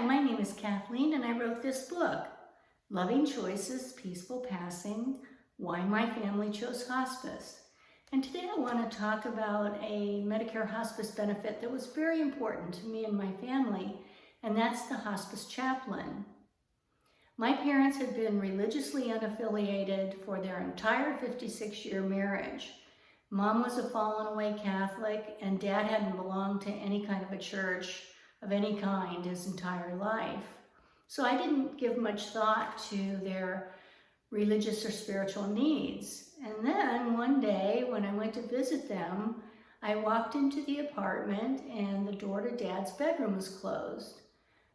my name is Kathleen and I wrote this book, Loving Choices, Peaceful Passing, Why My Family Chose Hospice. And today I want to talk about a Medicare hospice benefit that was very important to me and my family, and that's the hospice chaplain. My parents had been religiously unaffiliated for their entire 56-year marriage. Mom was a fallen away Catholic and Dad hadn't belonged to any kind of a church of any kind his entire life. So I didn't give much thought to their religious or spiritual needs. And then one day when I went to visit them, I walked into the apartment and the door to Dad's bedroom was closed.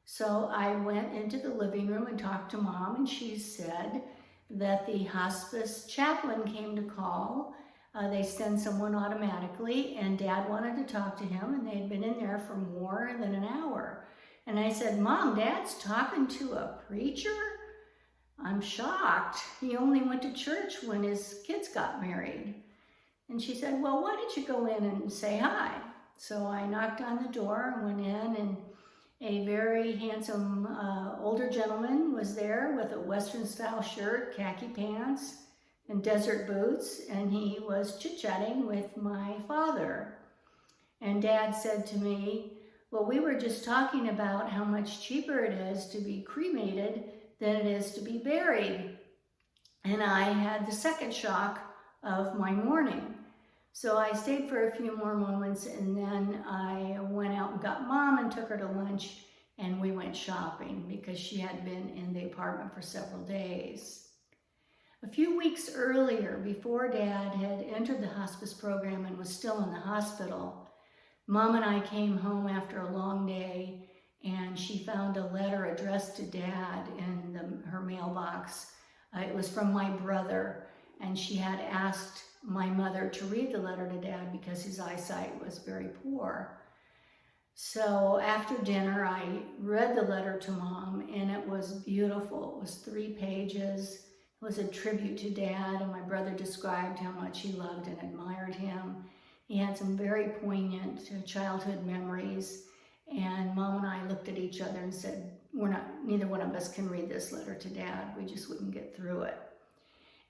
So I went into the living room and talked to Mom, and she said that the hospice chaplain came to call. They send someone automatically, and Dad wanted to talk to him, and they had been in there for more than an hour. And I said, Mom, Dad's talking to a preacher? I'm shocked. He only went to church when his kids got married. And she said, well, why don't you go in and say hi? So I knocked on the door and went in, and a very handsome older gentleman was there with a Western-style shirt, khaki pants, and desert boots, and he was chit-chatting with my father. And Dad said to me, well, we were just talking about how much cheaper it is to be cremated than it is to be buried. And I had the second shock of my morning. So I stayed for a few more moments, and then I went out and got Mom and took her to lunch, and we went shopping because she had been in the apartment for several days. A few weeks earlier, before Dad had entered the hospice program and was still in the hospital, Mom and I came home after a long day, and she found a letter addressed to Dad in her mailbox. It was from my brother, and she had asked my mother to read the letter to Dad because his eyesight was very poor. So after dinner, I read the letter to Mom, and it was beautiful. It was 3 pages. It was a tribute to Dad, and my brother described how much he loved and admired him. He had some very poignant childhood memories, and Mom and I looked at each other and said, neither one of us can read this letter to Dad. We just wouldn't get through it.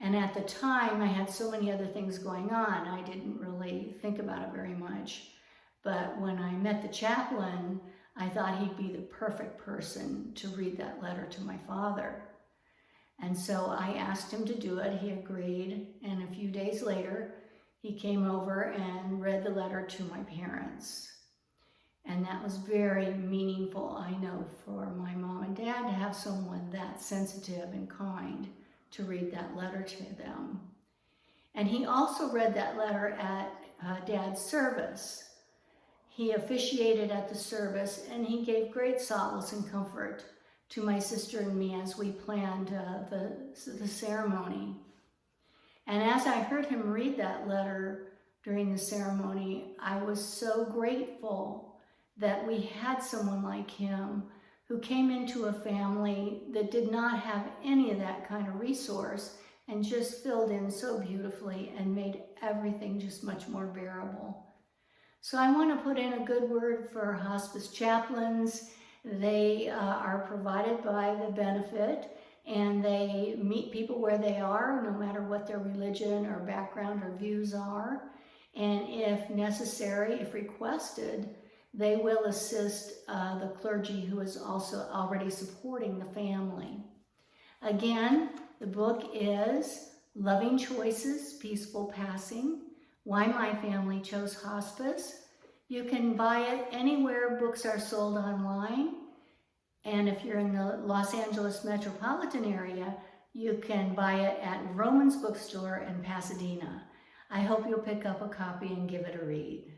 And at the time, I had so many other things going on, I didn't really think about it very much. But when I met the chaplain, I thought he'd be the perfect person to read that letter to my father. And so I asked him to do it. He agreed. And a few days later, he came over and read the letter to my parents. And that was very meaningful, I know, for my Mom and Dad to have someone that sensitive and kind to read that letter to them. And he also read that letter at Dad's service. He officiated at the service, and he gave great solace and comfort to my sister and me as we planned the ceremony. And as I heard him read that letter during the ceremony, I was so grateful that we had someone like him who came into a family that did not have any of that kind of resource and just filled in so beautifully and made everything just much more bearable. So I want to put in a good word for hospice chaplains. They are provided by the benefit, and they meet people where they are, no matter what their religion or background or views are. And if necessary, if requested, they will assist the clergy who is also already supporting the family. Again, the book is Loving Choices, Peaceful Passing, Why My Family Chose Hospice. You can buy it anywhere books are sold online. And if you're in the Los Angeles metropolitan area, you can buy it at Roman's Bookstore in Pasadena. I hope you'll pick up a copy and give it a read.